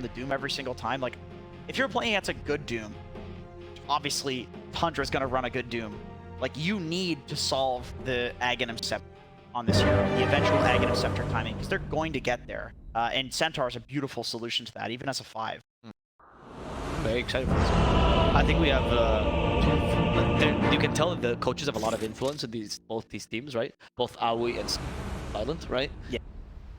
the Doom every single time. Like, if you're playing against a good Doom, obviously Tundra's gonna run a good Doom. Like, you need to solve the Aghanim Scepter on this hero, the eventual Aghanim Scepter timing, because they're going to get there. And Centaur is a beautiful solution to that, even as a 5. Very excited for this. I think we have, you can tell that the coaches have a lot of influence in both these teams, right? Both Aoi and Silent, right? Yeah.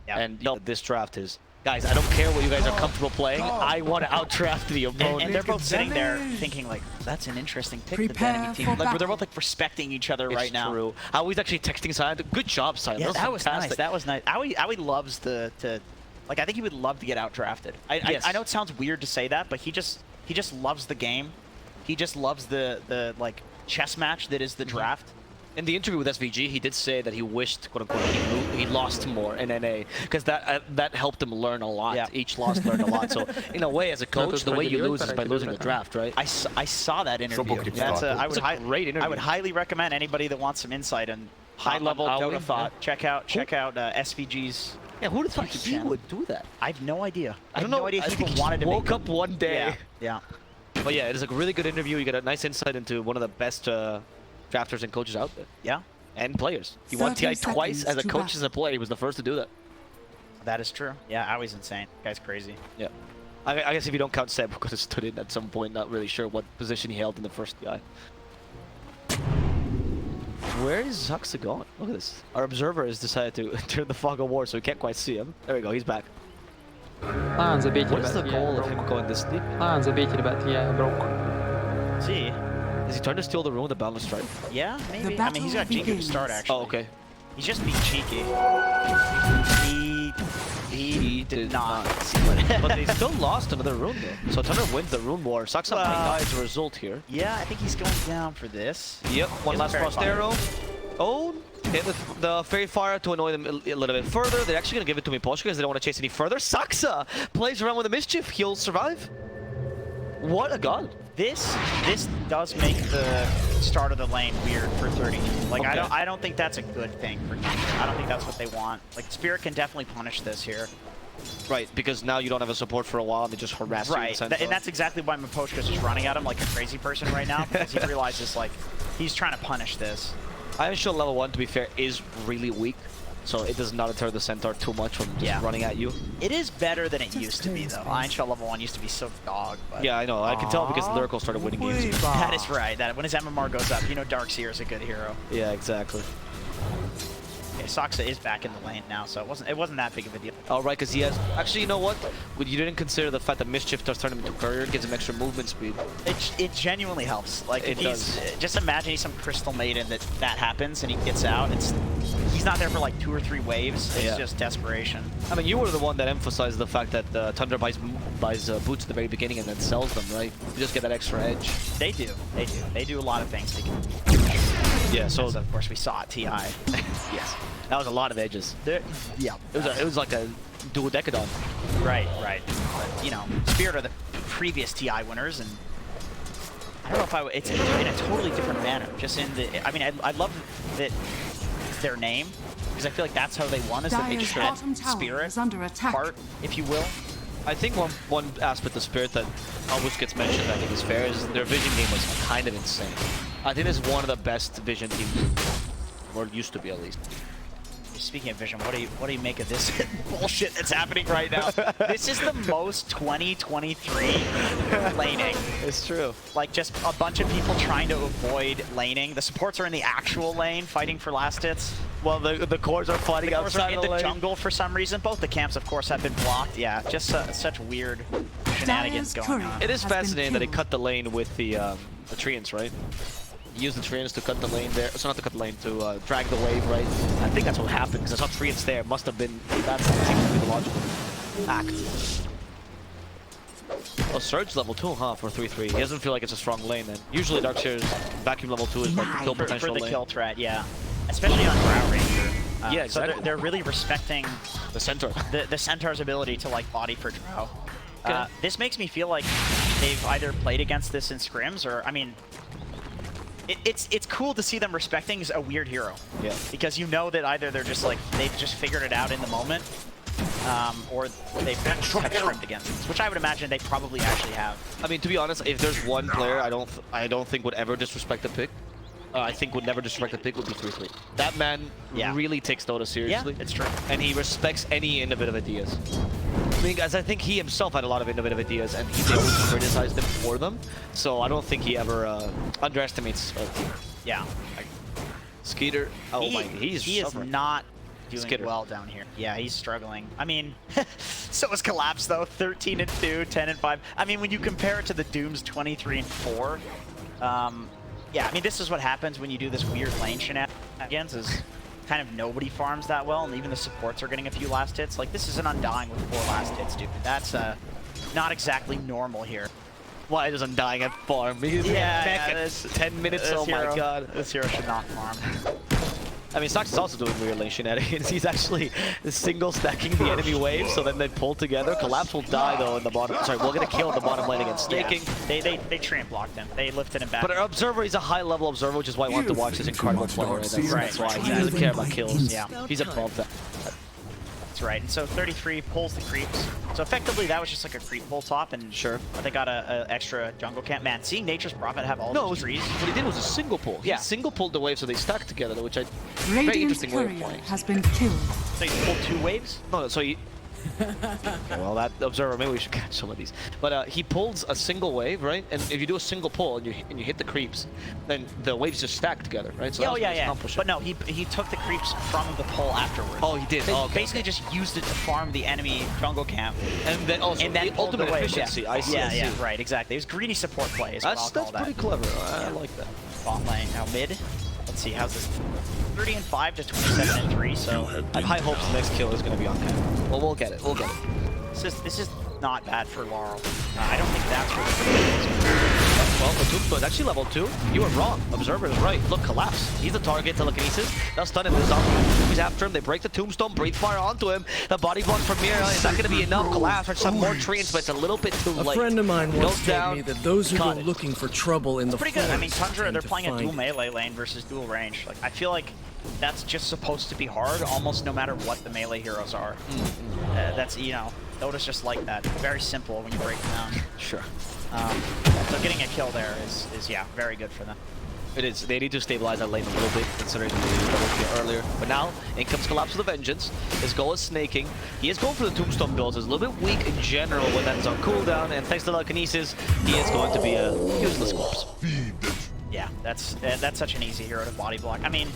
And this draft is, guys, I don't care what you guys are comfortable playing. I want to outdraft the opponent. And they're both sitting there thinking, like, that's an interesting pick, the enemy team. Like, they're both, like, respecting each other right now. It's true. Aoi's actually texting Silent. Good job, Silent. Yeah, that was nice. That was nice. Aoi loves like, I think he would love to get outdrafted. I know it sounds weird to say that, but he just loves the game. He just loves the like, chess match that is the draft. In the interview with SVG, he did say that he wished, quote unquote, he lost more in NA because that helped him learn a lot. Yeah. Each loss learned a lot. So in a way, as a coach, the way you lose is by losing the draft, right? I saw that interview. Great interview. I would highly recommend anybody that wants some insight and high-level Dota thought. Check out SVG's. Yeah, who would have thought he would do that? I have no idea. I don't know. No idea I he think wanted to woke up one day. Yeah. But yeah, it is a really good interview. You get a nice insight into one of the best drafters and coaches out there. Yeah. And players. He won TI twice as a coach, as a player. He was the first to do that. That is true. Yeah, Aoi's insane. Guy's crazy. Yeah. I guess if you don't count Seb, because it stood in at some point, not really sure what position he held in the first TI. Where is Zuxa going? Look at this. Our observer has decided to turn the fog of war, so we can't quite see him. There we go, he's back. What is the goal of him going this deep? See? Is he trying to steal the room with the Boundless Strike? Yeah, maybe. I mean, he's got Jingu to start, actually. Oh, okay. He's just being cheeky. He did not. But they still lost another rune, though. So Tundra wins the rune war. Zuxa might die as a result here. Yeah, I think he's going down for this. Yep, one last Frost Arrow. Oh, hit the Fairy Fire to annoy them a little bit further. They're actually going to give it to Miposhka because they don't want to chase any further. Zuxa plays around with the Mischief. He'll survive. What a god. This does make the start of the lane weird for 32. Like, okay. I don't think that's a good thing for Tundra. I don't think that's what they want. Like, Spirit can definitely punish this here. Right, because now you don't have a support for a while and they just harass you. Right, and that's exactly why Miposhka's just running at him like a crazy person right now, because he realizes, like, he's trying to punish this. Iron Shield level 1, to be fair, is really weak. So it does not deter the Centaur too much from just running at you. It is better than it used to be, though. Iron Shell level 1 used to be so dog. But yeah, I know. I can tell because Lyrical started winning games. That is right. That when his MMR goes up, you know Darkseer is a good hero. Yeah, exactly. Okay, Zuxa is back in the lane now, so it wasn't that big of a deal. Oh, right, because he has... Actually, you know what? You didn't consider the fact that Mischief does turn him into Courier, gives him extra movement speed. It genuinely helps. Like, it does. Just imagine he's some Crystal Maiden that happens and he gets out. He's not there for like 2 or 3 waves. It's just desperation. I mean, you were the one that emphasized the fact that Tundra buys boots at the very beginning and then sells them, right? You just get that extra edge. They do. They do a lot of things to get. Yeah, so as of course we saw at TI. Yes, that was a lot of edges. Yeah, it was like a duodecadon. Right. But you know, Spirit are the previous TI winners, and I don't know if it's in a totally different manner. Just in the, I mean, I love that it's their name because I feel like that's how they won, is that they just had Spirit part, if you will. I think one aspect of Spirit that always gets mentioned, I think is fair, is their vision game was kind of insane. I think it's one of the best vision teams, or used to be at least. Speaking of vision, what do you make of this bullshit that's happening right now? This is the most 2023 laning. It's true. Like, just a bunch of people trying to avoid laning. The supports are in the actual lane fighting for last hits. Well, the cores are fighting outside in the jungle for some reason. Both the camps, of course, have been blocked. Yeah, just such weird shenanigans going on. It is fascinating that he cut the lane with the Treants, right? He used the Treants to cut the lane there. So not to cut the lane, to drag the wave, right? I think that's what happened, because I saw Treants there. Must have been, that seems to be the logical act. Oh, Surge level 2, huh, for 3-3. He doesn't feel like it's a strong lane then. Usually Darkseer's Vacuum level 2 is like the kill potential for the lane. kill threat, yeah. Especially on Drow Ranger. Yeah, exactly. So they're really respecting the Centaur. The Centaur's ability to, like, body for Drow. Okay. This makes me feel like they've either played against this in scrims, or, I mean, it's cool to see them respecting a weird hero. Yeah. Because you know that either they're just like, they've just figured it out in the moment, or they've been trimmed against us, which I would imagine they probably actually have. I mean, to be honest, if there's one player I don't think would ever disrespect the pick, I think would never disrespect the pick would be 3-3. That man really takes Dota seriously. Yeah, it's true. And he respects any innovative ideas. I mean, as I think he himself had a lot of innovative ideas, and he's able to criticize them for them. So I don't think he ever underestimates a team. Yeah. Skeeter, he is not doing well down here. Yeah, he's struggling. I mean, so is Collapse though, 13-2, 10-5. I mean, when you compare it to the Doom's 23-4, yeah, I mean, this is what happens when you do this weird lane shenanigans, is kind of nobody farms that well, and even the supports are getting a few last hits. Like, this is an Undying with 4 last hits, dude. That's not exactly normal here. Why does Undying have farm? Yeah, 10 minutes, oh my god. This hero should not farm. I mean, Sox is also doing weird lane shenanigans. He's actually single stacking the enemy wave, so then they pull together. Collapse will die though in the bottom. Sorry, we'll get a kill in the bottom lane against Snaking. Yeah. They tramp blocked him. They lifted him back. But our observer, he's a high level observer, which is why I want to watch this incredible player. Right? That's why he doesn't care about kills. Yeah, he's above that. That's right. And so 33 pulls the creeps. So effectively, that was just like a creep pull top, and they got a extra jungle camp. Man, seeing Nature's Prophet have all those trees. What he did was a single pull. He single pulled the wave, so they stacked together, which I very Radiant's interesting way of courier playing. has been killed. So you pulled 2 waves? No, so he. Well, that observer, maybe we should catch some of these. But he pulls a single wave, right? And if you do a single pull and you hit the creeps, then the waves just stack together, right? So yeah. But no, he took the creeps from the pull afterwards. Oh, he did. Basically just used it to farm the enemy jungle camp. And then also the ultimate efficiency. I see. Yeah, right, exactly. It was greedy support play is what I'll call that. That's pretty clever. I like that. Bot lane, now mid. Let's see, how's this? 30-5 to 27-3, so I have high hopes the next kill is going to be on camp. Well, we'll get it. We'll get it. This is not bad for Laurel. I don't think that's where the well, the Tombstone is actually level 2. You were wrong. Observer is right. Look, Collapse. He's the target. Telekinesis. That's done in the zombie. He's after him. They break the Tombstone. Breathe fire onto him. The body block from Mira is not going to be enough. Collapse tries some more treants, but it's a little bit too late. A friend of mine once told me that those who go looking for trouble in the pretty good. I mean, Tundra, they're playing a dual melee lane versus dual range. Like, I feel like that's just supposed to be hard, almost no matter what the melee heroes are. That's, you know, Dota's just like that. Very simple when you break it down. Sure. So getting a kill there is yeah, very good for them. It is. They need to stabilize that lane a little bit, considering the double kill earlier. But now, in comes Collapse with a Vengeance. His goal is snaking. He is going for the Tombstone builds. He's a little bit weak in general when that is on cooldown, and thanks to Telekinesis, he is going to be a useless corpse. Yeah, that's such an easy hero to body block. I mean,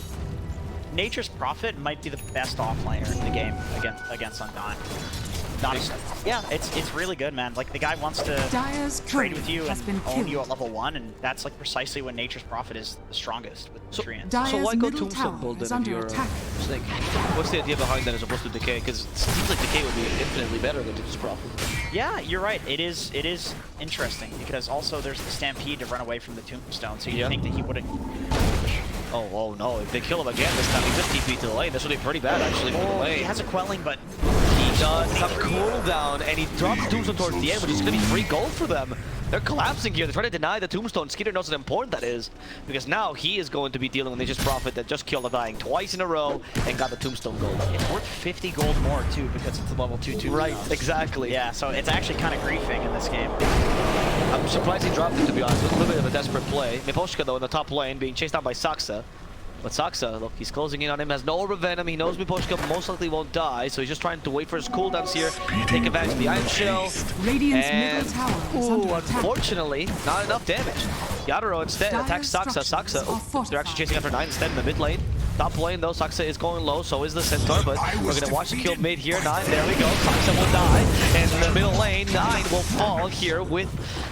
Nature's Prophet might be the best offlaner in the game against Undying. Yeah, it's really good, man. Like, the guy wants to trade with you and own you at level 1, and that's like precisely when Nature's Prophet is the strongest with the treants. So why go Tombstone build then if you're Snake? What's the idea behind that as opposed to Decay? Because it seems like Decay would be infinitely better than Nature's Prophet. Yeah, you're right. It is interesting, because also there's the Stampede to run away from the Tombstone, so you think that he wouldn't... Oh no, if they kill him again this time, he just TP to the lane. This would be pretty bad actually for the lane. He has a quelling, but he does have cooldown, and he drops Tombstone towards the end, which is going to be free gold for them. They're collapsing here. They're trying to deny the Tombstone. Skeeter knows how important that is, because now he is going to be dealing with Nature's Prophet that just killed Undying twice in a row and got the Tombstone gold. It's worth 50 gold more too, because it's a level 2 Tombstone. Right, exactly. Yeah, so it's actually kind of griefing in this game. I'm surprised he dropped it, to be honest. It was a little bit of a desperate play. Miposhka, though, in the top lane, being chased down by Saksa. But Saksa, look, he's closing in on him, has no Orb of Venom. He knows Miposhka most likely won't die, so he's just trying to wait for his cooldowns here, take advantage of the Iron Shell. Radiant's middle tower is under attack. Unfortunately, not enough damage. Yadaro instead attacks Saksa. Saksa, they're actually chasing after 9 instead in the mid lane. Top lane, though, Saksa is going low, so is the Centaur, but we're going to watch the kill mid here. 9, there we go. Saksa will die, and in the middle lane, 9 will fall here with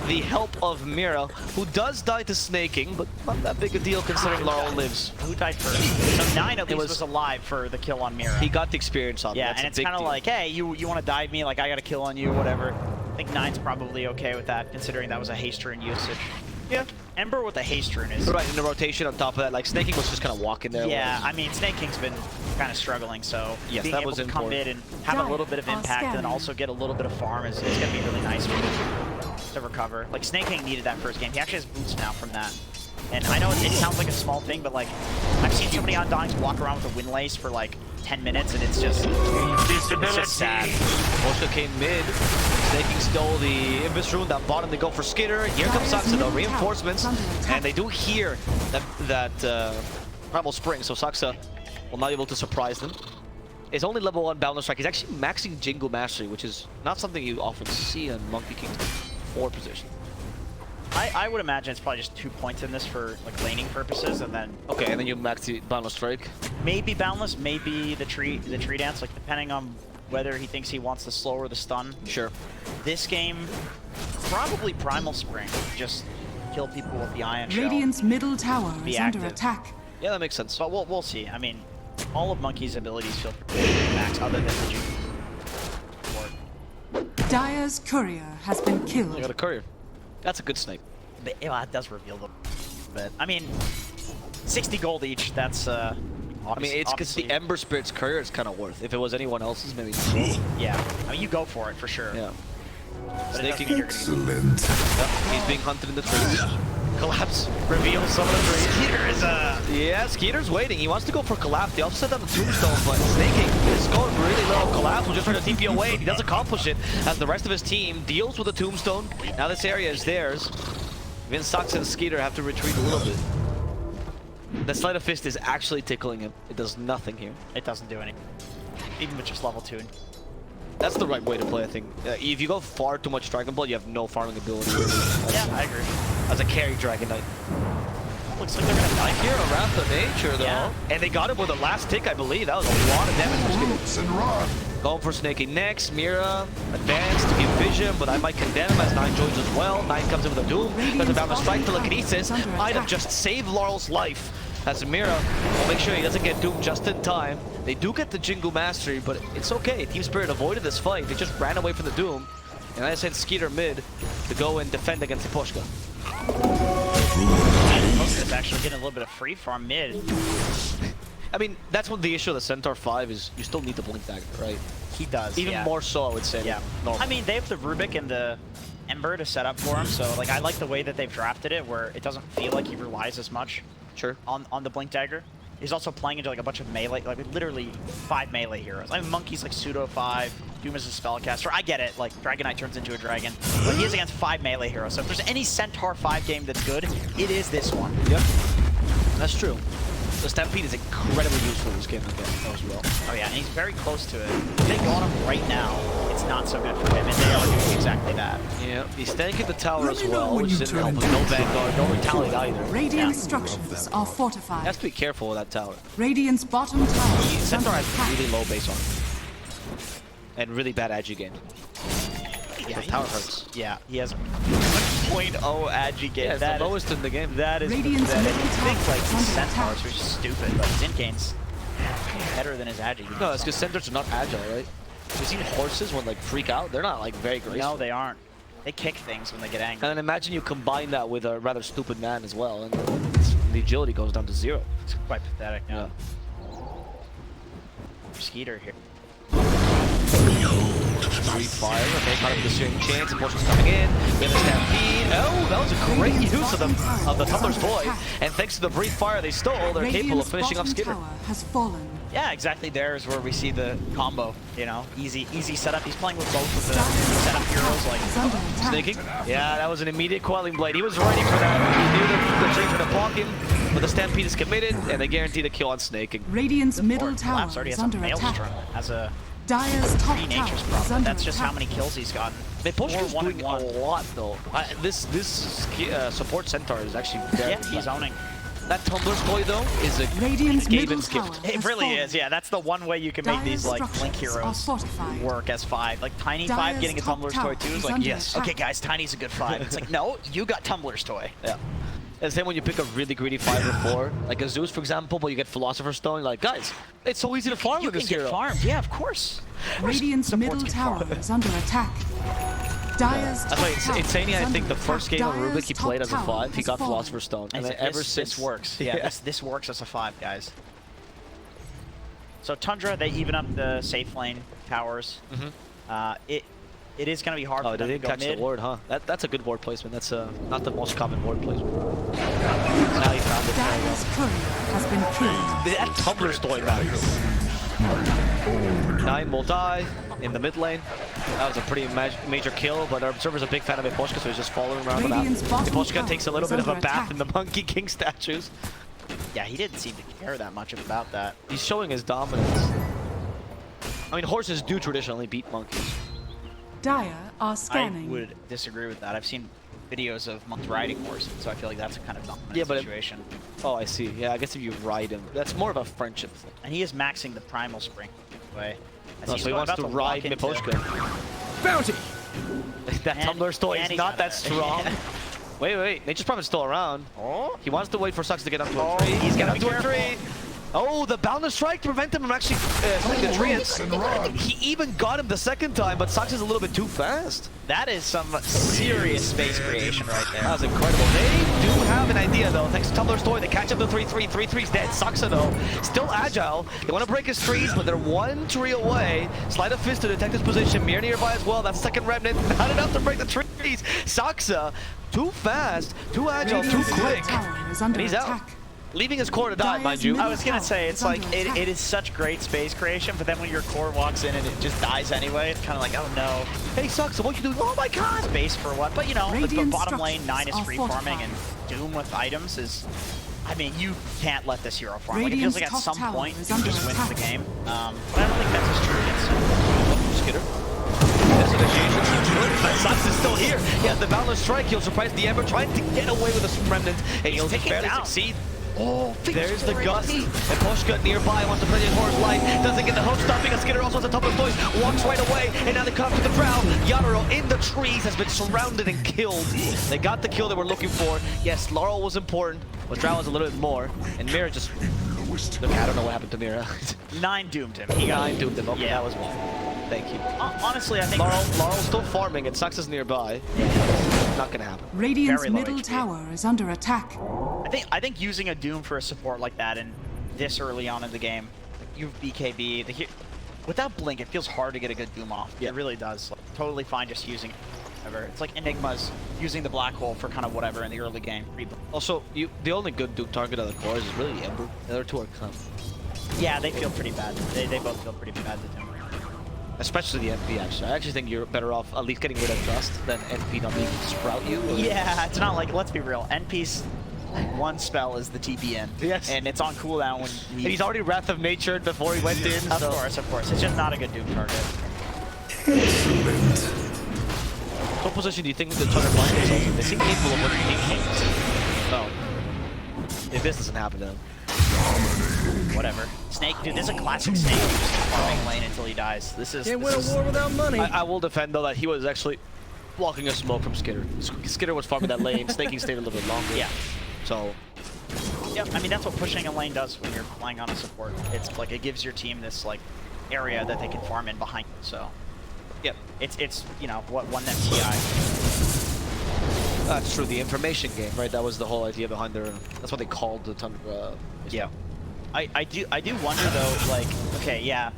the help of Mira, who does die to snaking, but not that big a deal considering Laurel lives. Who died first? So 9 at least was alive for the kill on Mira. He got the experience on him. Yeah, and it's kind of like, hey, you want to dive me? Like, I got a kill on you, whatever. I think 9's probably okay with that, considering that was a haste rune usage. Yeah. Ember with a haste rune is... Right, in the rotation on top of that, like, Snaking was just kind of walking there. Yeah, I mean, Snaking's been kind of struggling, so yes, being able to come in and have a little bit of impact and also get a little bit of farm is going to be really nice for him to recover. Like, Snaking needed that first game. He actually has boots now from that. And I know it sounds like a small thing, but, like, I've seen so many Undyings walk around with a Windlace for, like, 10 minutes, and it's just sad. Poshka came mid. Snaking stole the Invis rune. That bottom, they go for Skitter. Here comes Saksa though, reinforcements. And they do hear that Primal Spring, so Saksa will not be able to surprise them. His only level 1 Balance Strike. He's actually maxing Jingle Mastery, which is not something you often see in Monkey King's 4 position. I would imagine it's probably just 2 points in this for like laning purposes, and then Okay, and then you max the Boundless Strike. maybe Boundless, maybe the tree dance, like depending on whether he thinks he wants the slow or the stun. Sure. This game, probably Primal Spring, just kill people with the Ion Shell. Radiant's middle tower Be is under active. attack. Yeah, that makes sense. But we'll see. I mean, all of Monkey's abilities feel pretty max, other than the Juke. Dire's courier has been You killed. got a courier. That's a good snake. But it does reveal them. But I mean, 60 gold each. That's I mean, it's because the Ember Spirit's courier is kind of worth. If it was anyone else's, maybe. yeah. I mean, you go for it for sure. Yeah. But it doesn't mean you're gonna Excellent. Yep, he's being hunted in the trees. collapse. Reveal some of the trees. Skeeter is Yeah, Skeeter's waiting. He wants to go for collapse. They also set down the tombstone, but Snaking is going really low. Collapse will just try to TP away. He does accomplish it as the rest of his team deals with the tombstone. Now this area is theirs. Even Sox and Skeeter have to retreat a little bit. The Sleight of Fist is actually tickling him. It does nothing here. it doesn't do anything. Even with just level 2. That's the right way to play, I think. If you go far too much Dragon Ball, you have no farming ability. Yeah, I agree. As a carry Dragon Knight. Looks like they're gonna die Here, a Wrath of Nature, though. Yeah. And they got him with the last tick, I believe. That was a lot of damage for Skeeter. Roots and run. Going for Snaking next. Mira advanced to give vision, but I might condemn him as 9 joins as well. 9 comes in with a Doom. Does a Boundless Strike telekinesis. Might have just saved Laurel's life. As Mira will make sure he doesn't get doomed just in time. They do get the Jingu Mastery, but it's okay. Team Spirit avoided this fight. They just ran away from the Doom. And I sent Skeeter mid to go and defend against Iposhka. It's actually getting a little bit of free farm mid. I mean, that's what the issue of the Centaur 5 is. You still need the Blink Dagger, right? He does. Even yeah. more so, I would say. Yeah. Normal. I mean, they have the Rubik and the Ember to set up for him, so like I like the way that they've drafted it, where it doesn't feel like he relies as much Sure. on the Blink Dagger. He's also playing into like a bunch of melee, like literally 5 melee heroes. I mean, Monkey's like pseudo 5, Doom is a spellcaster. I get it, like Dragon Knight turns into a dragon, but he is against 5 melee heroes. So if there's any Centaur 5 game that's good, it is this one. Yep. That's true. The Stampede is incredibly useful in this game again as well. Oh yeah, and he's very close to it. If they got him right now, it's not so good for him, and they are doing exactly that. Yeah, he's tanking the tower Let as me know well, when which you didn't turn help him. into No a Vanguard, no Retaliate either. Radiant Yeah. structures are He fortified. has to be careful with that tower. Radiant's bottom tower is under Centaur has attack. really low base armor. And really bad agi game. Yeah, The tower hurts. Yeah, he has 1.0 agi game. Yeah, it's That the is- lowest in the game. That is Radiant's pathetic. middle You think tower like is under Centaurs, attack. which is stupid, but Zinkane's better than his agi. No, it's because Centaurs are not agile, right? You've seen horses when like freak out? They're not like very graceful. No, they aren't. They kick things when they get angry. And then imagine you combine that with a rather stupid man as well, and the agility goes down to 0. It's quite pathetic. Yeah. Skeeter here. Free fire, okay, caught up with the Searing Chance, and Portion's coming in. We have a Stampede. Oh, that was a great use of the Tumbler's Void. And thanks to the brief fire they stole, they're capable of Radiant's finishing off bottom Skitter. tower has fallen. Yeah, exactly. There is where we see the combo. You know, easy setup. He's playing with both of the setup heroes. Like, Is under attack. Snaking. Yeah, that was an immediate Quelling Blade. He was ready for that. He knew the tree for the block him, but the Stampede is committed, and they guarantee the kill on Snaking. Radiant's middle or tower Collapse already is has a under Maelstrom attack. as a Dire's top pretty tower nature's is problem. under That's just how attack. many kills he's gotten. Portion's Or doing a 1-1. lot, though. This support Centaur is actually very Yeah, he's owning. That Tumbler's Toy, though, is a Radiant's middle Gaben's tower gift. It has really fallen. is. Yeah, that's the one way you can make these like Dire's Blink structures are heroes fortified. work as 5. Like Tiny 5 Dire's getting a top Tumbler's tower Toy too is is like, under yes, attack. okay guys, Tiny's a good 5. It's like, no, you got Tumbler's Toy. Yeah. And same when you pick a really greedy 5 or 4, like a Zeus, for example, but you get Philosopher's Stone, you're like, guys, it's so easy to farm You with can this get hero. farmed. Yeah, of course. Radiant's Supports middle get tower farmed. is under attack. Dire's That's why top tower Insania, is I think under the first game attack. of Rubik he Dire's played top as a tower 5, he has got fallen. Philosopher's Stone. And then ever since this works. Yeah, this works as a 5, guys. So Tundra, they even up the safe lane towers. It is going to be hard Oh, for they them to didn't go catch mid. the ward, huh? That's a good ward placement. That's not the most common ward placement. Now he found it. There you Dire's courier has been killed. go. That Tumbler's Toy matters. 9 will die in the mid lane. That was a pretty major kill, but our observer's a big fan of Miposhka, so he's just following around the map. Radiant's bottom Miposhka tower takes a little is bit of a under bath attack. in the Monkey King statues. Yeah, he didn't seem to care that much about that. He's showing his dominance. I mean, horses do traditionally beat monkeys. Dire are I scanning. would disagree with that. I've seen videos of monks riding horses, so I feel like that's a kind of dominant Yeah, but situation. Oh, I see. Yeah, I guess if you ride him, that's more of a friendship thing. And he is maxing the primal spring way. Oh, so he wants to ride Miposhka. Bounty! That And- Tumblr story and is he's not out that of strong. there. Wait. Nature's Prophet's still around. Oh, He wants to wait for Sucks to get up to a tree. he's Get gotta up be to a tree. careful. Oh, the Boundless Strike prevent him from actually hitting the tree. He even got him the second time, but Sucks is a little bit too fast. that is some serious space creation right there. That was incredible. They do have an idea, though. Thanks to Tumblr Story, they catch up to 3-3. 3-3's dead. Suxa, though, still agile. They want to break his trees, but they're one tree away. Sleight of fist to detect his position. Mir nearby as well. That's second remnant. Not enough to break the trees. Suxa, too fast, too agile, too Radiant's quick. top tower is under And he's out. attack. Leaving his core to die, Dire's mind you. middle I was gonna say, it's Tower like, is under it attack. is such great space creation, but then when your core walks in and it just dies anyway, it's kind of like, oh no. Hey, Suxa, what you doing? Oh my god! Space for what? But you know, the Radiant bottom lane, 9 is structures free are farming, and Doom with items is... I mean, you can't let this hero farm. Like, it feels like at Radiant's some top point, tower is you under just win the attack. game. But I don't think that's as true against Skitter. This initiation seems good, but Sucks is still here. He has the Boundless Strike. He'll surprise the Ember, trying to get away with a remnant, and he'll taking barely down. succeed. Oh, there's the gust. And Poshka nearby wants to play the Horror's Light. Doesn't get the hook, stopping a Skitter also has a top of toys. Walks right away, and now they cut off to the drow. Yatoro in the trees has been surrounded and killed. They got the kill they were looking for. Yes, Laurel was important, but Drow was a little bit more. And Mira just... Look, I don't know what happened to Mira. 9 doomed him. He got 9 doomed him. Okay, Yeah. that was one. Thank you. Honestly, I think... Laurel's still farming, and Sucks is nearby. Not gonna happen. Radiant's Very low middle HP. tower is under attack. I think using a Doom for a support like that and this early on in the game, you have BKB, without Blink, it feels hard to get a good Doom off. Yeah. It really does. Like, totally fine just using it. Whatever. It's like Enigma's using the Black Hole for kind of whatever in the early game. Also, the only good Doom target on the core is really Ember. The other two are kind of... Yeah, they feel pretty bad. They both feel pretty bad to Doom. Especially the NP, actually. I actually think you're better off at least getting rid of Trust than NP not being able to sprout you. Or... Yeah, it's not like, let's be real, NP's one spell is the TPN. Yes. And it's on cooldown when And he's already Wrath of Natured before he went in. Of So. course. It's just not a good Doom target. What position do you think the Tundra find themselves in? They seem capable of winning game games. No. If this doesn't happen to them. Whatever. Snake, dude, this is a classic Snake who's just farming lane until he dies. This is... Can't win a war without money. I will defend, though, that he was actually blocking a smoke from Skitter. Skitter was farming that lane. Snaking stayed a little bit longer. Yeah. So... Yeah, I mean, that's what pushing a lane does when you're playing on a support. It's like, it gives your team this, like, area that they can farm in behind you, so... Yep. It's you know, what won them TI. That's true, the information game, right? That was the whole idea behind their... That's what they called the Tundra. Yeah. I do wonder, though, like, okay, yeah,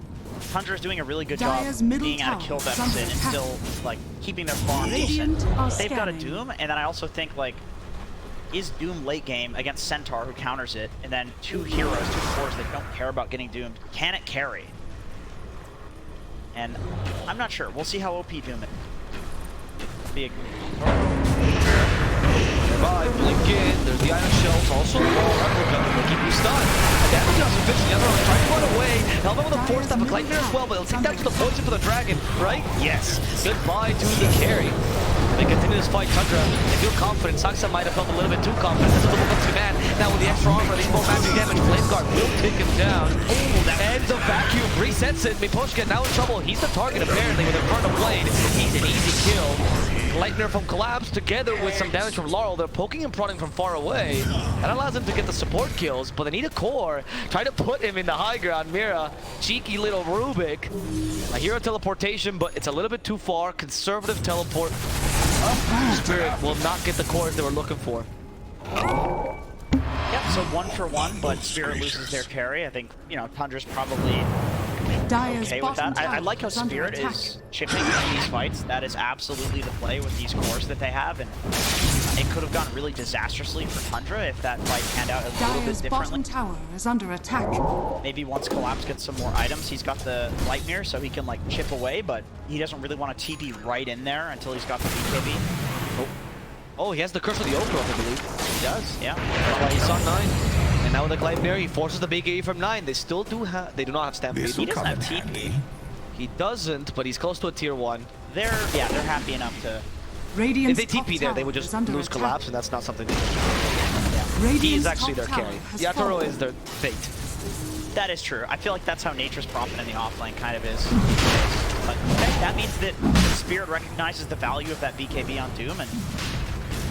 Tundra's doing a really good job Dire's middle being at a kill tower is deficit under and attack. still, like, keeping their farm decent. Radiant are They've got a scanning. Doom, and then I also think, like, is Doom late game against Centaur, who counters it, and then 2 heroes, 2 cores that don't care about getting doomed, can it carry? And I'm not sure. We'll see how OP Doom is. Be a... Nearby, blink in, there's the iron shells, also the wall uppercut, will keep you stunned. Damage doesn't fix the other one, trying to run away. Helmet with a force stop, a Gleipnir as well, but he'll take that to the poison for the dragon, right? Yes. Goodbye to the carry. They continue this fight, Tundra. They feel confident. Saksa might have felt a little bit too confident. This is the move up to man. Now with the extra armor, these more magic damage. Flame Guard will take him down. And the vacuum resets it. Miposhka now in trouble. He's the target apparently with Inferno Blade. He's an easy kill. Lightner from Collapse together with some damage from Laurel. They're poking and prodding from far away. That allows them to get the support kills, but they need a core. Try to put him in the high ground. Mira, cheeky little Rubik. A hero teleportation, but it's a little bit too far. Conservative teleport. Spirit will not get the cores they were looking for. Yep, so 1 for 1, but Spirit loses their carry. I think, you know, Tundra's probably Dire's okay with bottom that. I tower like how is under Spirit attack. is chipping in these fights. That is absolutely the play with these cores that they have, and it could have gone really disastrously for Tundra if that fight panned out a little bit Dire's differently. bottom tower is under attack. Maybe once Collapse gets some more items, he's got the Light Mirror so he can like chip away, but he doesn't really want to TP right in there until he's got the BKB. Oh, he has the curse of the Overgrowth, I believe. He does, yeah. That's why he's on 9. And now with the Glide Mirror, he forces the BKB from 9. They still do have, they do not have Stampede. He doesn't have TP. He doesn't, but he's close to a tier 1. They're happy enough to. Radiant's If they top TP there, they tower would is just under lose attack. Collapse, and that's not something they Radiant's He is actually top their tower carry. has Yatoro fallen. is their fate. That is true. I feel like that's how Nature's Prophet in the offlane kind of is. But okay, that means that Spirit recognizes the value of that BKB on Doom, and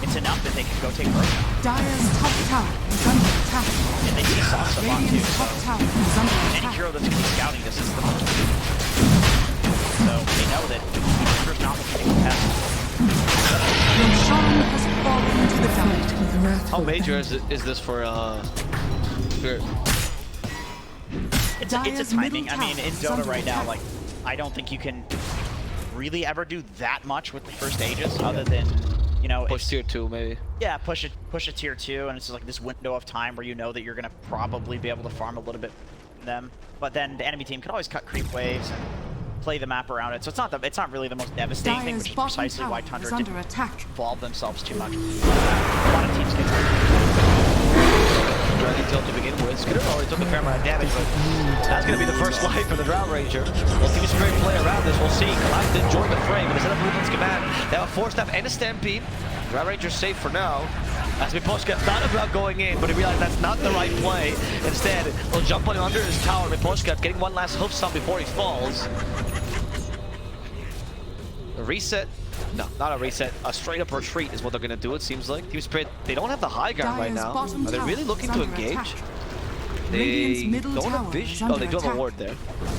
it's enough that they can go take Roshan. Dire's top tower is under attack. And they see Sauce up on too, Radiant's top so tower is under any attack. hero that's going to be scouting this is the most. So they know that Tundra's not looking to contest. Roshan has fallen to the fight. How major is this for Spirit? It's a Dire's timing. middle I mean, tower in is Dota under right now, attack. like, I don't think you can really ever do that much with the first Aegis other than, you know, Push tier 2, maybe. yeah, push a tier 2, and it's like this window of time where you know that you're going to probably be able to farm a little bit from them. But then the enemy team can always cut creep waves and play the map around it. So it's not really the most devastating thing, Dire's which is bottom precisely why tower Tundra is under didn't attack. involve themselves too much. A lot of teams get Dragon Tail to begin with. Skittle already took a fair amount of damage, but that's going to be the first life for the Drow Ranger. Well, Team Spirit play around this. We'll see. Collapse did join the fray, but instead of Ruben's command, they have a 4-step and a Stampede. Drow Ranger's safe for now. As Miposhka thought about going in, but he realized that's not the right play. Instead, he'll jump on under his tower. Miposhka getting one last hoof stomp before he falls. A reset. No, not a reset. A straight-up retreat is what they're going to do, it seems like. Team Spirit, they don't have the high ground right Dire's now. bottom Are they tower really looking is to under engage? attack. They Radiant's middle don't have tower vision. is Oh, they under do have a attack. ward there.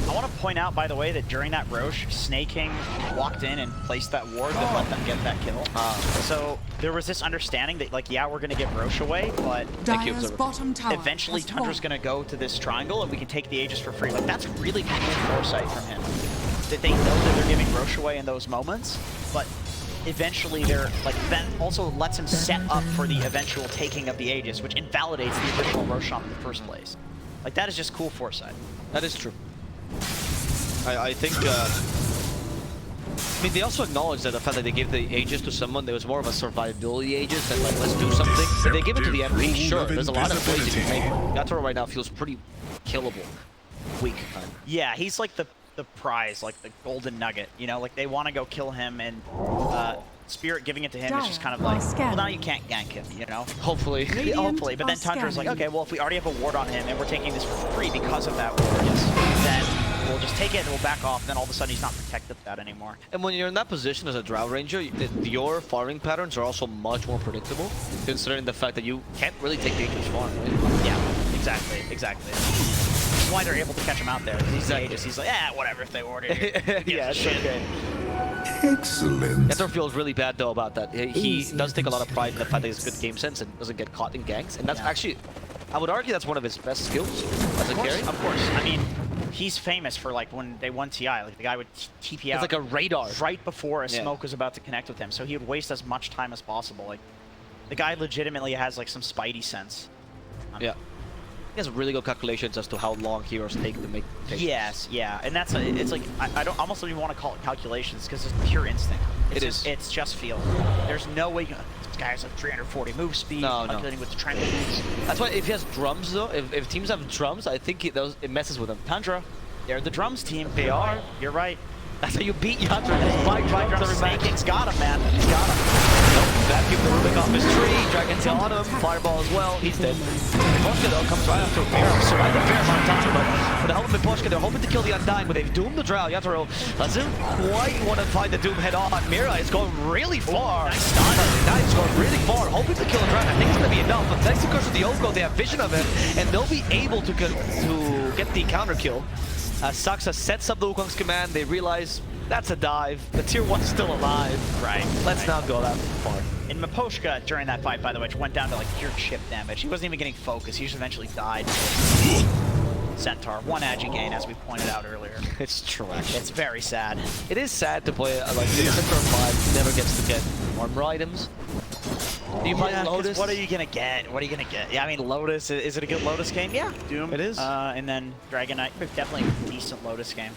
I want to point out, by the way, that during that Roche, Snake King walked in and placed that ward that let them get that kill. So there was this understanding that, like, yeah, we're going to get Roche away, but Dire's bottom tower eventually has Tundra's fallen. going to go to this triangle and we can take the Aegis for free. Like, that's really cool foresight from him. That they know that they're giving Roche away in those moments, but eventually they're, like, that also lets him set up for the eventual taking of the Aegis, which invalidates the original Roshan in the first place. Like, that is just cool foresight. That is true. I think, I mean, they also acknowledge that the fact that they gave the Aegis to someone, there was more of a survivability Aegis than like, let's do something. If they give it to the MP, sure, there's a lot of plays you can make. Yatoro right now feels pretty killable. Weak. Yeah, he's like the prize, like the golden nugget, you know? Like, they want to go kill him, and Spirit giving it to him is just kind of like, well, now you can't gank him, you know? Hopefully. Yeah, hopefully, but then Tundra's like, okay, well, if we already have a ward on him and we're taking this for free because of that ward, then we'll just take it and we'll back off, then all of a sudden he's not protected with that anymore. And when you're in that position as a Drow Ranger, your farming patterns are also much more predictable, considering the fact that you can't really take dangerous farm, right? Yeah, exactly. That's why they're able to catch him out there. He's the Aegis, he's like, whatever if they ward it. Yeah, it's okay. Excellent. Yatoro feels really bad though about that. He does take a lot of pride in the fact that he has good game sense and doesn't get caught in ganks, and that's actually, I would argue that's one of his best skills as a carry. Of course. I mean, he's famous for, like, when they won TI, like, the guy would TP out. It's like a radar. Right before a smoke was about to connect with him, so he would waste as much time as possible. Like, the guy legitimately has, like, some spidey sense. Yeah. He has really good calculations as to how long heroes take to make takes. Yes, yeah, and that's it's like I don't almost don't even want to call it calculations because it's pure instinct. It's just feel. There's no way this guy has like 340 move speed, calculating with the trend moves. That's why if he has drums though, if teams have drums, I think it messes with them. Tundra, they're the drums team. They are. You're right. That's how you beat Yatoro. Just buy drums every Snake match. King's got him, man. He's got him. Vacuum the Rubik off his tree, Dragon Tail on him, Fireball as well, he's dead. Miposhka though comes right after Mira, survived a fair amount of time, but with the help of Miposhka, they're hoping to kill the Undying, but they've doomed the Drow. Yatoro doesn't quite want to find the Doom head on. Mira is going really far. Nice going really far, hoping to kill the Dragon. I think it's going to be enough, but thanks to Curse of the Oko, they have vision of him, and they'll be able to get the counter kill. Saksa sets up the Wukong's command, they realize that's a dive. The tier 1 is still alive. Right. Let's not go that far. And Miposhka, during that fight, by the way, which went down to like pure chip damage. He wasn't even getting focus. He just eventually died. Centaur. 1 agi gain, as we pointed out earlier. It's trash. It's very sad. It is sad to play like the Centaur 5 never gets to get armor items. Do you play Lotus? What are you gonna get? What are you gonna get? Yeah, I mean, Lotus, is it a good Lotus game? Yeah, Doom. It is. And then Dragon Knight, definitely a decent Lotus game.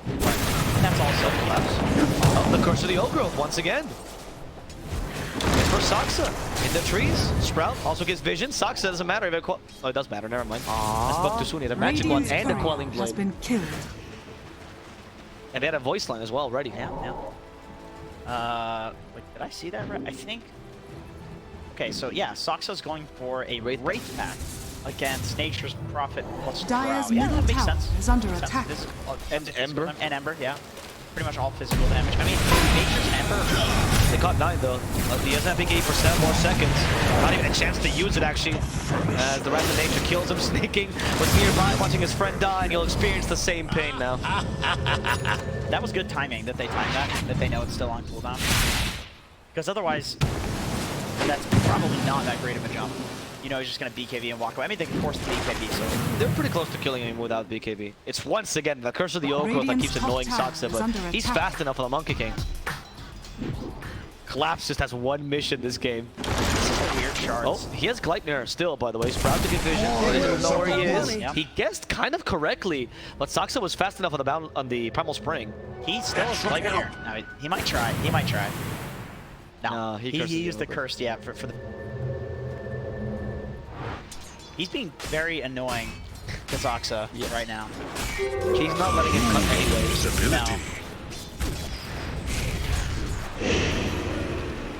But that's also collapse. Oh, the Curse of the Old Growth once again. It's for Saksa in the trees. Sprout also gets vision. Saksa doesn't matter if it oh, it does matter. Never mind. I spoke too soon. He had a magic one and a quelling has blade. been killed. And they had a voice line as well already. Yeah. Wait, did I see that right? I think. Okay, so yeah, Saksa's going for a Wraith pack against Nature's Prophet plus Dire's Drow. Yeah, middle that makes tower sense. is under Makes sense. attack. This is, And Ember. And Ember, yeah. Pretty much all physical damage. I mean, Nature's and Ember. They caught 9 though. He has that big 8% more seconds. Not even a chance to use it actually. As the rest of nature kills him, sneaking was nearby, watching his friend die, and he'll experience the same pain now. That was good timing that they timed that they know it's still on cooldown. Because otherwise, that's probably not that great of a jump. You know, he's just going to BKB and walk away. I mean, they can force the BKB, so... They're pretty close to killing him without BKB. It's once again the Curse of the Old Growth that keeps annoying Saksa, but he's fast enough for the Monkey King. Collapse just has one mission this game. Weird shards. Oh, he has Gleipnir still, by the way. Sprout to get vision. He doesn't know where he is. Yep. He guessed kind of correctly, but Saksa was fast enough on the Primal Spring. He still has Gleipnir. No, he might try. He might try. No, he used the cursed, yeah, for the... He's being very annoying to Saksa right now. He's not letting him cut anyway. No.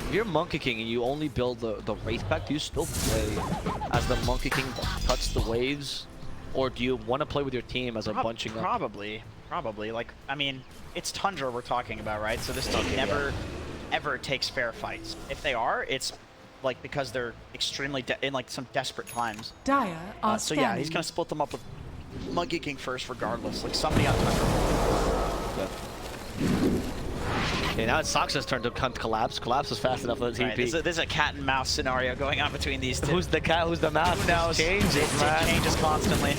If you're Monkey King and you only build the Wraith pack, do you still play as the Monkey King that cuts the waves? Or do you want to play with your team as a bunching up? Probably. Like, I mean, it's Tundra we're talking about, right? So this team never, ever takes fair fights. If they are, it's like because they're extremely in like some desperate times. Dire are So yeah, he's gonna split them up with Monkey King first, regardless. Like somebody on Tundra. Okay, now it's Saksa's turn to collapse. Collapse is fast enough for the TP. Right, this is a cat and mouse scenario going on between these two. Who's the cat? Who's the mouse? Who knows? It changes constantly.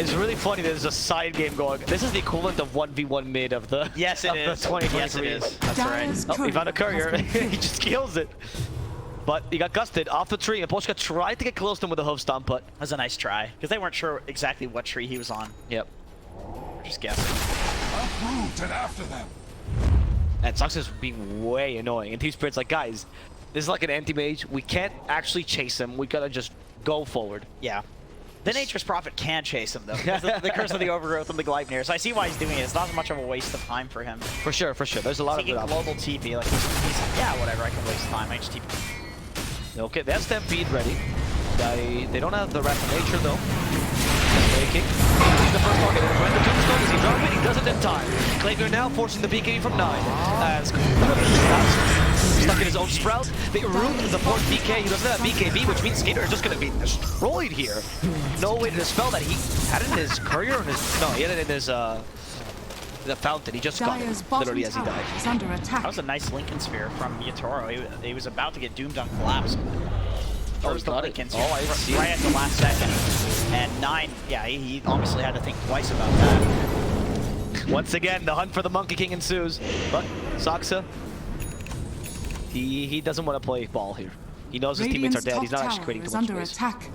It's really funny. There's a side game going. This is the equivalent of 1v1 mid of the Yes, it is. The 2023. Yes, it is. That's right. Oh, he found a courier. He just kills it. But he got gusted off the tree, and Polska tried to get close to him with a hoof stomp, but... That was a nice try, because they weren't sure exactly what tree he was on. Yep. We're just guessing. Uprooted after them. And Saksa's being way annoying, and Team Spirit's like, guys, this is like an anti-mage. We can't actually chase him. We gotta just go forward. Yeah. The Nature's Prophet can chase him, though. The Curse of the Overgrowth and the Gleipnir. So I see why he's doing it. It's not as much of a waste of time for him. For sure, for sure. There's a lot of good options. Global TP. Like, he's yeah, whatever. I can waste time. I just TP. Okay, they have Stampede ready. They don't have the Wrath of Nature, though. Making. He's the first target. When the tombstone, does he drop it? He doesn't in time. Gleipnir now forcing the BKB from 9. Stuck in his own Sprout. They ruined the fourth BK. He doesn't have BKB, which means Skater is just going to be destroyed here. No way to dispel that. He had it in his courier or his... No, he had it in his... the fountain. He just got it literally as he died. Is under attack. That was a nice Lincoln Sphere from Yatoro. He was about to get doomed on collapse. First the Lincoln Sphere right at the last second. And 9, yeah, he obviously had to think twice about that. Once again, the hunt for the Monkey King ensues. But Saksa, he doesn't want to play ball here. He knows his teammates are dead. He's not actually creating too much space. Attack.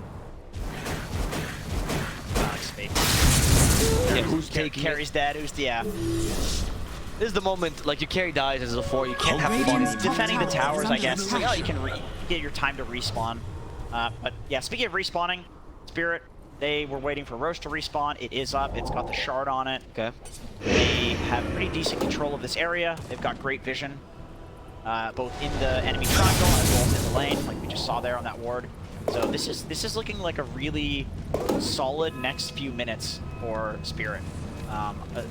Yeah, who's taking Carry's dead? Yeah. This is the moment, like, your carry dies as a 4, you can't have fun. Defending the towers, I guess. It's like, oh, you can get your time to respawn. But yeah, speaking of respawning, Spirit, they were waiting for Roche to respawn. It is up. It's got the shard on it. Okay. They have pretty decent control of this area. They've got great vision, both in the enemy triangle as well as in the lane, like we just saw there on that ward. So this is looking like a really solid next few minutes for Spirit,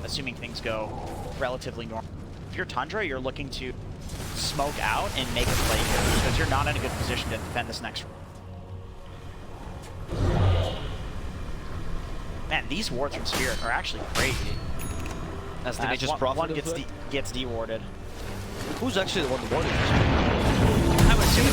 assuming things go relatively normal. If you're Tundra, you're looking to smoke out and make a play here because you're not in a good position to defend this next round. Man, these wards from Spirit are actually crazy. As the Nature's Prophet gets de-warded. Who's actually the one to ward it? I would assume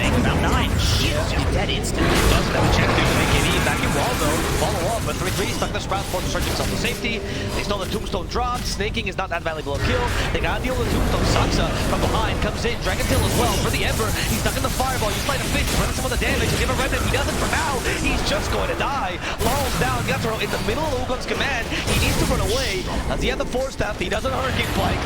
think about 9. He is just dead instantly. Doesn't have a chance to make it back in wall though. Follow up. 3-3, stuck the Sprout, forced to search himself for safety. They stole the Tombstone drop. Snaking is not that valuable a kill. They gotta deal with the Tombstone. Saksa from behind comes in. Dragon Tail as well for the Ember. He's stuck in the fireball. You slide a fist, running some of the damage. Give a remnant. He doesn't for now. He's just going to die. Laurel's down. Yatoro in the middle of Wukong's command. He needs to run away. Does he have the Force Staff? He doesn't Hurricane Spike.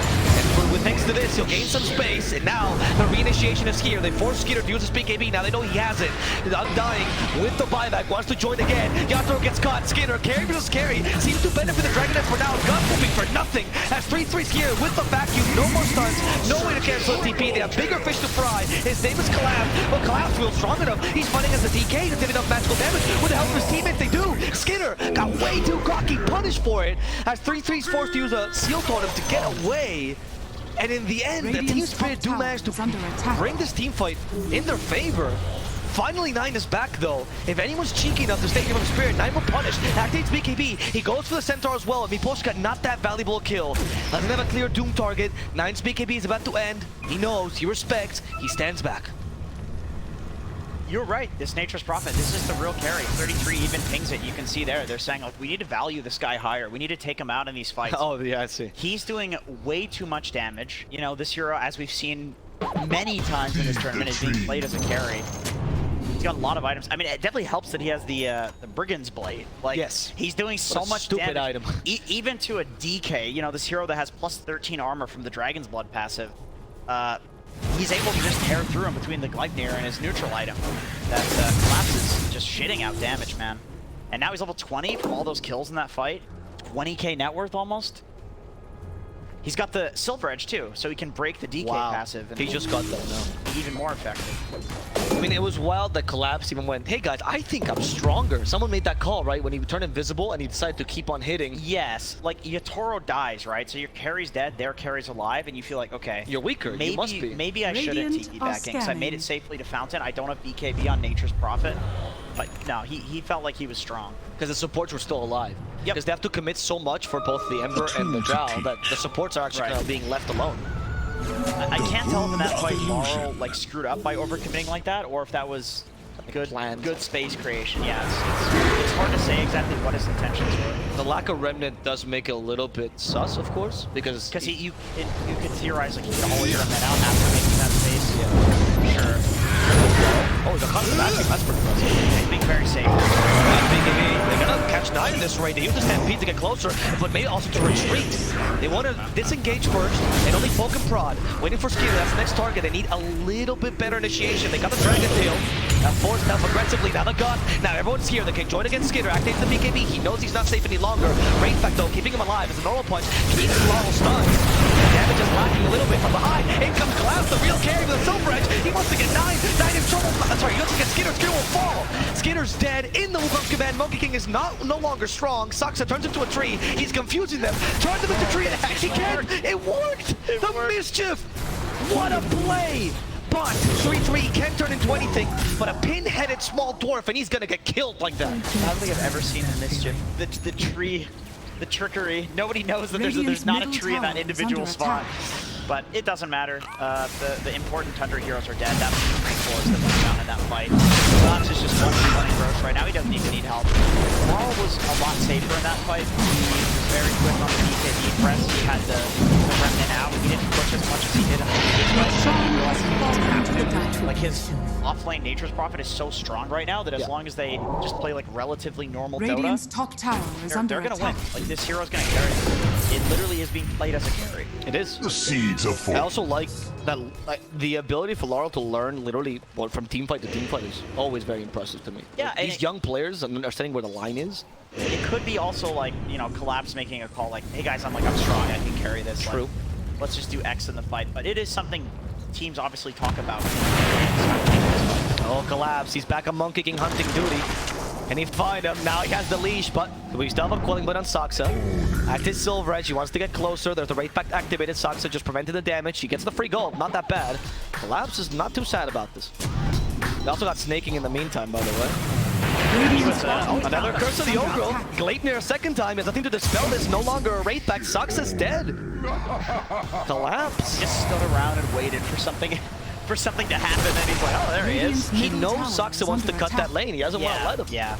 And with thanks to this, he'll gain some space. And now the reinitiation is here. They force Skeeter to use his BKB. Now they know he has it. Undying with the buyback. Wants to join again. Yatoro gets caught. Skeeter carry versus carry. Seems to benefit the Dragonet for now. Gun moving for nothing. As 3-3's here with the vacuum. No more stunts. No way to cancel a TP. They have bigger fish to fry. His name is Collapse. But Collapse feels strong enough. He's fighting as a DK to did enough magical damage. With the help of his teammates, they do. Skinner got way too cocky. Punished for it. As 3-3's forced to use a seal totem to get away. And in the end, the Team Spirit do manage to bring this team fight in their favor. Finally, 9 is back though. If anyone's cheeky enough to stay here from Spirit, 9 will punish. Activates BKB. He goes for the Centaur as well. And Miposhka, not that valuable a kill. Doesn't have a clear Doom target. 9's BKB is about to end. He knows, he respects, he stands back. You're right, this Nature's Prophet, this is the real carry. 33 even pings it, you can see there. They're saying, like, we need to value this guy higher. We need to take him out in these fights. Oh, yeah, I see. He's doing way too much damage. You know, this hero, as we've seen many times in this tournament, is being played as a carry. He's got a lot of items. I mean, it definitely helps that he has the Brigand's Blade. Like, yes. He's doing so much stupid damage. Item. Even to a DK, you know, this hero that has plus 13 armor from the Dragon's Blood passive. He's able to just tear through him between the Gleipnir and his neutral item. That Collapse is just shitting out damage, man. And now he's level 20 from all those kills in that fight. 20k net worth almost. He's got the Silver Edge too, so he can break the DK passive. And he just got that now. Even more effective. I mean, it was wild that Collapse even went, hey guys, I think I'm stronger. Someone made that call, right? When he turned invisible and he decided to keep on hitting. Yes, like Yatoro dies, right? So your carry's dead, their carry's alive, and you feel like, okay. You're weaker, you must be. Maybe I should have TP back in, because I made it safely to Fountain. I don't have BKB on Nature's Prophet. But no, he felt like he was strong. Because the supports were still alive. Yep. Because they have to commit so much for both the Ember and the Drow that the supports are actually kind of being left alone. I can't tell if in that fight Laurel like screwed up by overcommitting like that, or if that was good space creation. Yeah, it's hard to say exactly what his intentions were. The lack of Remnant does make it a little bit sus, of course, because you could theorize like he could always run that out after making that space. Yeah, sure. Oh, the constant matching, that's pretty impressive. He's being very safe. They're gonna catch 9 in this raid. They use the Stampede to get closer, but maybe also to retreat. They want to disengage first and only poke and prod. Waiting for Skeeter, that's the next target. They need a little bit better initiation. They got the Dragon Tail. Forced up aggressively. Now the gun. Now everyone's here. They can join against Skeeter. Activates the BKB. He knows he's not safe any longer. Rainfact though, keeping him alive as a normal punch. Keeps Laurel stunned. Damage is lacking a little bit from behind. In comes Collapse, the real carry with a Silver Edge. He wants to get 9. 9 in trouble. Sorry, he wants to get Skeeter. Skeeter will fall. Skeeter's dead in the Wukong's command. Monkey King is no longer strong. Saksa turns into a tree. He's confusing them. Turns them into a tree. He can't. It worked. The mischief. What a play. But 3-3 can't turn into anything but a pin-headed small dwarf, and he's gonna get killed like that. I don't think I've ever seen the mischief. The tree, the trickery. Nobody knows that there's not a tree in that individual spot. But it doesn't matter. The important Tundra heroes are dead. That was the 3 cores that went down in that fight. Collapse is just running gross right now. He doesn't even need help. Laurel was a lot safer in that fight. He was very quick on the BKB press. He had the remnant out. He didn't push as much as he did in the previous fight. He realized he was active. Like his offlane Nature's Prophet is so strong right now that as long as they just play like relatively normal Radiant's Dota, top tower is under they're gonna attack. win. Like this hero's gonna carry. It literally is being played as a carry. It is. The seeds of force. I also like that the ability for Laurel to learn literally from teamfight to teamfight is always very impressive to me. Yeah, like, and these young players and understanding where the line is. It could be also like, you know, Collapse making a call like, hey guys, I'm strong, I can carry this. True. Like, let's just do X in the fight. But it is something teams obviously talk about. Oh, Collapse. He's back on Monkey King hunting duty. Can he find him? Now he has the leash, but we still have a Quelling Blade on Saksa. Active Silver Edge, he wants to get closer. There's the Wraith Pact activated. Saksa just prevented the damage. He gets the free gold, not that bad. Collapse is not too sad about this. They also got snaking in the meantime, by the way. Another Curse of the Ogre. Gleipnir a second time. He has nothing to dispel this. No longer a Wraith Pact. Saksa's dead. Collapse. Just stood around and waited for something to happen, and he's like, oh, there he is. He knows Saksa wants to cut that lane. He doesn't want to let him. Yeah.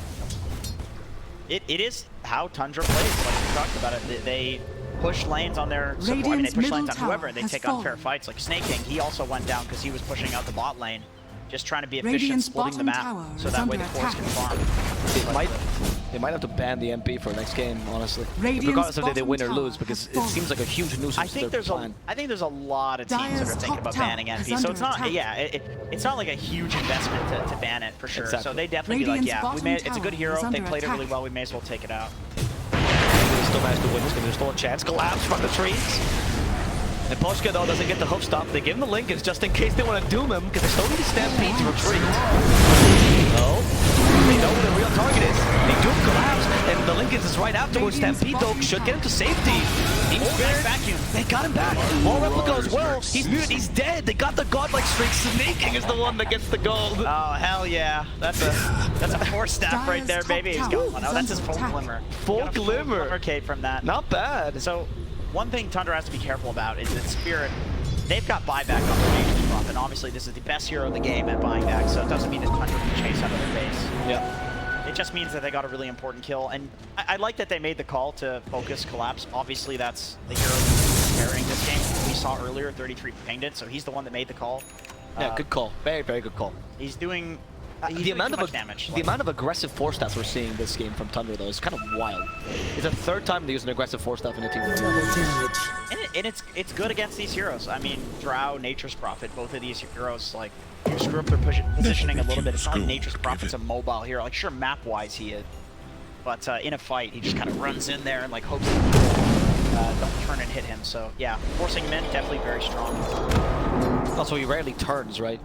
It is how Tundra plays, like we talked about it. They push lanes on their support. I mean, they push lanes on whoever, and they take unfair fights. Like Snake King, he also went down because he was pushing out the bot lane, just trying to be efficient, splitting the map, so that way the force can farm. They might have to ban the MP for next game, honestly. Radiant's Regardless if they win or bottom lose, tower because has it seems like a huge nuisance I think to their plan. I think there's a lot of teams that Dire's are thinking top about tower banning is MP, so under it's not. attack. Yeah, it's not like a huge investment to ban it for sure. Exactly. So they definitely be like, Radiant's yeah, we made, bottom it's a good tower hero. is They under played it really attack. well. We may as well take it out. They still managed to win this because there's still a chance. Collapse from the trees. And Poshka, though, doesn't get the hook stop. They give him the Linkage just in case they want to doom him, because they still need to Stampede to retreat. No. They know where the real target is. They doom Collapse, and the Linkage is right afterwards. Stampede, though, should get him to safety. Vacuum. They got him back. Wall Replica as well. He's muted. He's dead. They got the godlike streak. Snaking is the one that gets the gold. Oh hell yeah! That's a 4-step right there, baby. He's got one. Oh, that's his full glimmer. Full glimmer. Glimmer cape from that. Not bad. So one thing Tundra has to be careful about is that Spirit, they've got buyback on their Nature's Prop, and obviously this is the best hero in the game at buying back, so it doesn't mean that Tundra can chase out of their base. Yeah. It just means that they got a really important kill, and I like that they made the call to focus Collapse. Obviously that's the hero who's carrying this game. We saw earlier, 33 pinged it, so he's the one that made the call. Yeah, good call. Very, very good call. He's doing The amount of damage. the amount of aggressive force stats we're seeing this game from Tundra, though, is kind of wild. It's the third time they use an aggressive force staff in a team. And it's good against these heroes. I mean, Drow, Nature's Prophet, both of these heroes, like, you screw up their positioning a little bit. It's not like Nature's Prophet's a mobile hero. Like, sure, map-wise he is, but in a fight, he just kind of runs in there and like hopes that people don't turn and hit him. So yeah, forcing him in, definitely very strong. Also, he rarely turns, right?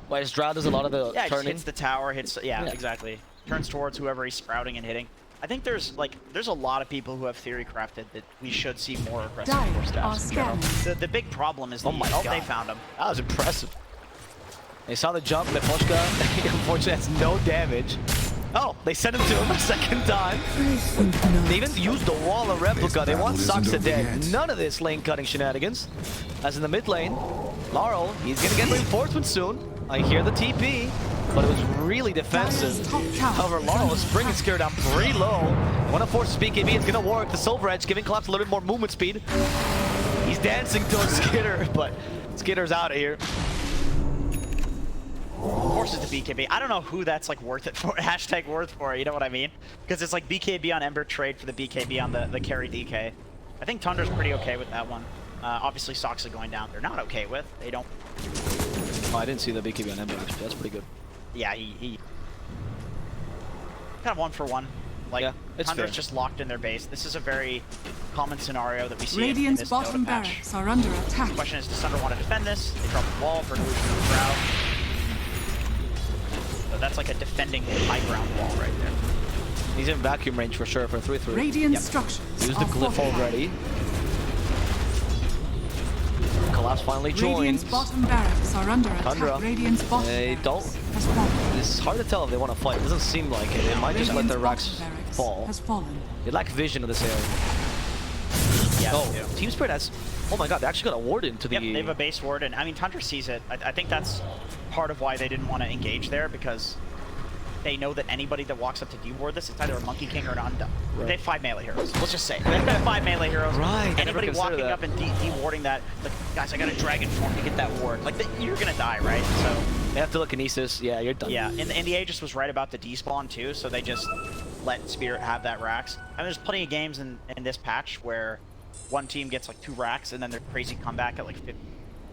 Whereas Drow does a lot of the Yeah, he just turning. hits the tower, yeah, exactly. Turns towards whoever he's sprouting and hitting. I think there's a lot of people who have theory crafted that we should see more aggressive force stats in general. The big problem is Oh my God. they found him. That was impressive. They saw the jump, Leposhka, unfortunately has no damage. Oh, they sent him to him a second time. They even used the wall of replica. They want Saksa dead. None of this lane cutting shenanigans. As in the mid lane, Laurel, he's gonna get reinforcements soon. I hear the TP, but it was really defensive. However, Laurel is bringing Skitter down pretty low. Wanna force BKB, it's gonna work. The Silver Edge giving Collapse a little bit more movement speed. He's dancing towards Skitter, but Skitter's out of here. Forces the BKB. I don't know who that's like worth it for. Hashtag worth for, you know what I mean? Because it's like BKB on Ember trade for the BKB on the carry DK. I think Tundra's pretty okay with that one. Obviously Soxa going down, they're not okay with. They don't. Oh, I didn't see the BKB on Ember actually. That's pretty good. Yeah, he kind of 1-for-1. Like, yeah, it's Tundra's fair. just locked in their base. This is a very common scenario that we see in Radiant's this bottom Dota patch. barracks are under attack. The question is, does Tundra want to defend this? They drop the wall for an illusion of the Drow. So that's like a defending high ground wall right there. He's in vacuum range for sure for 3-3. Radiant structures Use the are glyph fortified. already. Collapse finally Radiant's joins. bottom barracks are under Tundra. attack. Radiant's bottom They barracks don't- has fallen. It's hard to tell if they want to fight. It doesn't seem like it. They might just let Radiant's their racks bottom barracks fall. has fallen. They lack vision of this area. Yeah, Oh, they do. Team Spirit has... Oh my god, they actually got a ward into the... Yep, they have a base ward, and I mean, Tundra sees it. I think that's part of why they didn't want to engage there, because they know that anybody that walks up to deward this, it's either a Monkey King or an Undone. Right. They have 5 melee heroes. Let's just say. They have 5 melee heroes. Right, I never Anybody considered walking that. up and dewarding that, like, guys, I got a Dragon form to get that ward. Like, you're gonna die, right? So, They have telekinesis. Yeah, you're done. yeah, and the Aegis was right about the despawn too, so they just let Spirit have that racks. I mean, there's plenty of games in this patch where one team gets like 2 racks and then their crazy comeback at like 50.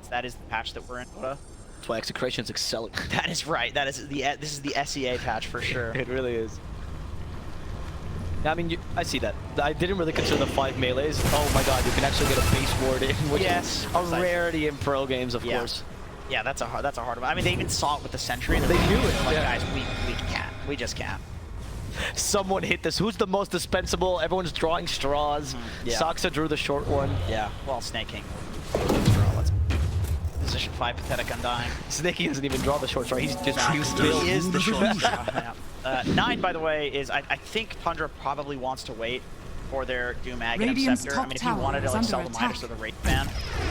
That is the patch that we're in. That's why Execration's excelling. That is right. This is the SEA patch for sure. It really is. Yeah, I mean, I see that. I didn't really consider the 5 melees. Oh my god, you can actually get a base ward in, which Yes, is a rarity in pro games, of Yeah. course. Yeah, that's a hard one. I mean, they even saw it with the Sentry. And They knew it, Like, yeah. guys, we can't. We just can't. Someone hit this. Who's the most dispensable? Everyone's drawing straws. Yeah. Saksa drew the short one. Yeah. Well, Snake King. Let's position 5 pathetic undying. Snakey doesn't even draw the short straw. He's just He built. is the short straw. Yeah. 9, by the way, is I think Tundra probably wants to wait for their Doom Aghanim Radiant's Scepter. I top mean, if you tower wanted to is like under sell the Midas attack. or the Wraith Band,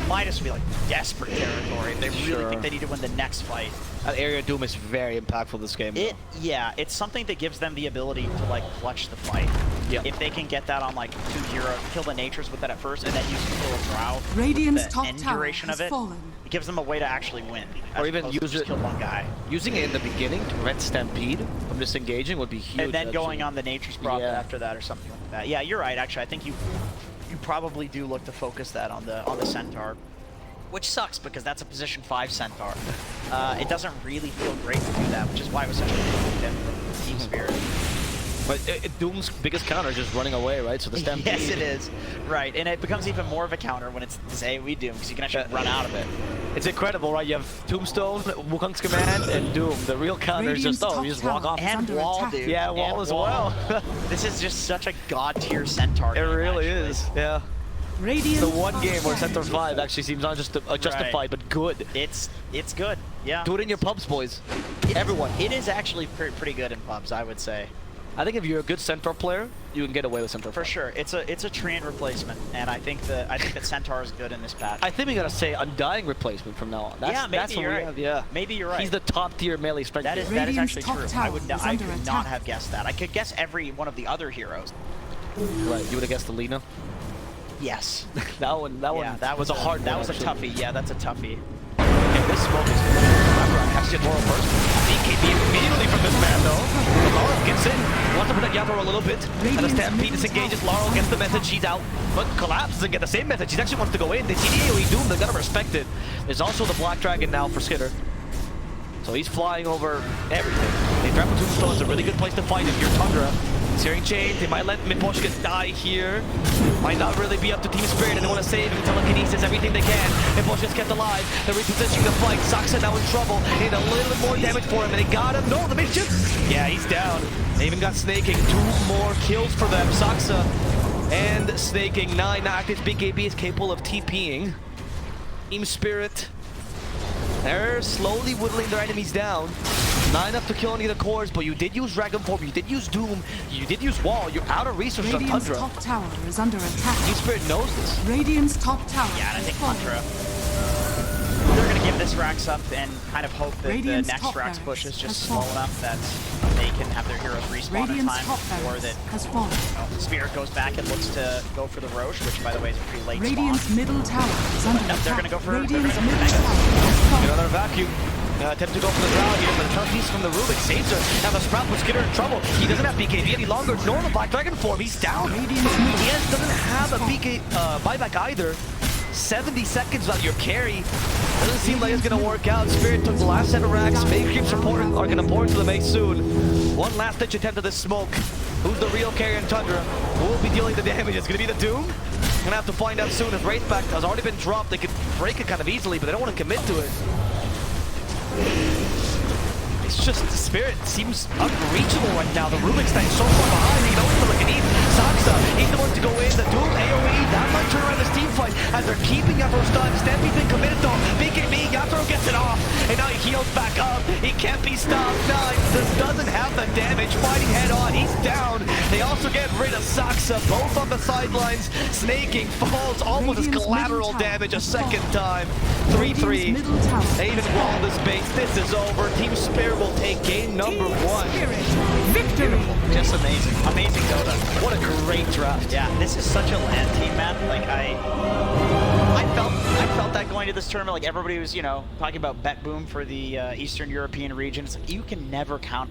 Midas would be like desperate territory if they really think they need to win the next fight. That area Doom is very impactful this game. Yeah, it's something that gives them the ability to like clutch the fight. Yeah. If they can get that on like 2-0, kill the natures with that at first, and then use Kill a Drow Radiant's with the top end tower duration has of it, fallen. it gives them a way to actually win. Or even use just it, kill one guy. using it in the beginning to prevent Stampede from disengaging would be huge. And then going actually. on the Nature's Prophet after that or something like that. Yeah, you're right. Actually, I think you probably do look to focus that on the Centaur, which sucks because that's a position 5 Centaur. It doesn't really feel great to do that, which is why it was such a good hit from Team Spirit. But Doom's biggest counter is just running away, right? So the Stampede. Yes, it is. Right, and it becomes even more of a counter when it's this AoE Doom, because you can actually run out of it. It's incredible, right? You have Tombstone, Wukong's Command, and Doom. The real counter is just, you just walk off. And Wall, dude. Yeah, Wall as well. This is just such a god-tier Centaur. It really is, yeah. Radiant's The one top game where tower Centaur is 5 actually seems not just justified, but good. It's good, yeah. Do it in your pubs, boys. Everyone. It is actually pretty good in pubs, I would say. I think if you're a good Centaur player, you can get away with Centaur. For sure, it's a Treant replacement, and I think that Centaur is good in this patch. I think we gotta say Undying replacement from now on. Yeah, maybe you're right. Yeah, maybe you're right. He's the top tier melee strength. That is Radiant's actually top true. tower I is could under not attack. have guessed that. I could guess every one of the other heroes. Right, you would have guessed the Lina. Yes. that one. Yeah, that was a hard. That was actually. a toughie. Yeah, that's a toughie. Okay, this smoke is actually Laurel first. BKB immediately from this man though. Laurel gets in. Wants to protect Yatoro a little bit. And the Stampede disengages. Laurel gets the message. She's out. But Collapse doesn't get the same message. She actually wants to go in. They see the AoE Doom. They gotta respect it. There's also the Black Dragon now for Skitter. So he's flying over everything. They grab a Tombstone. It's a really good place to fight if you're Tundra. Searing Chain, they might let Miposhka die here. Might not really be up to Team Spirit, and they want to save him. Telekinesis, everything they can. Miposhka's kept alive. They're repositioning the fight. Saksa now in trouble. They need a little bit more damage for him, and they got him. No, the mischief. Yeah, he's down. They even got Snaking. 2 more kills for them. Saksa and Snaking. 9 active. BKB is capable of TPing. Team Spirit. They're slowly whittling their enemies down. Not enough to kill any of the cores, but you did use Dragon Form, you did use Doom, you did use Wall. You're out of resources on Radiant's Tundra. top tower is under attack. Team Spirit knows this. Radiant's top tower Yeah, and I has think fallen. Tundra. They're gonna give this Rax up and kind of hope that Radiant's the next top Rax barracks push is just has slow fallen. enough that they can have their heroes respawn in Radiant's time, top or barracks that has fallen. Spirit goes back and looks to go for the Roche, which by the way is a pretty late Radiant's spawn. middle tower is under No, attack. they're gonna go for- they're Radiant's gonna go for middle Nexus. tower has fallen. Another vacuum. Attempt to go for the Drow here, but the telepiece from the Rubik saves her. Now the Sprout puts Skitter in trouble. He doesn't have BKB any longer, nor the Black Dragon form. He's down. Radiant's middle He doesn't have a has BK buyback either. 70 seconds on your carry. Doesn't seem like it's gonna work out. Spirit took the last set of racks. Main creeps are gonna pour into the maze soon. One last ditch attempt at this smoke. Who's the real carrier in Tundra? Who will be dealing the damage? It's gonna be the Doom. Gonna have to find out soon. As Wraithback has already been dropped, they could break it kind of easily, but they don't want to commit to it. It's just, the Spirit seems unreachable right now. The Rubik's Knight so far behind, he can always look at Eve. Saksa, he's the one to go in. The Doom AoE, that might turn around this team fight as they're keeping Yatoro stunned. Stampy's been committed though. BKB, Yatoro gets it off, and now he heals back up. He can't be stopped. Nine doesn't have the damage. Fighting head on, he's down. They also get rid of Saksa, both on the sidelines. Snaking falls almost as Radiant's collateral middle tower damage a has second fallen. time. 3-3. Radiant's middle tower They even has wall fallen. this base. This is over. Team Spirit will take game number 1. Spirit victory. Just amazing. Amazing Dota. What a great draft. Yeah, this is such a land team, man. Like I felt that going to this tournament. Like everybody was, you know, talking about bet boom for the Eastern European region. It's like you can never count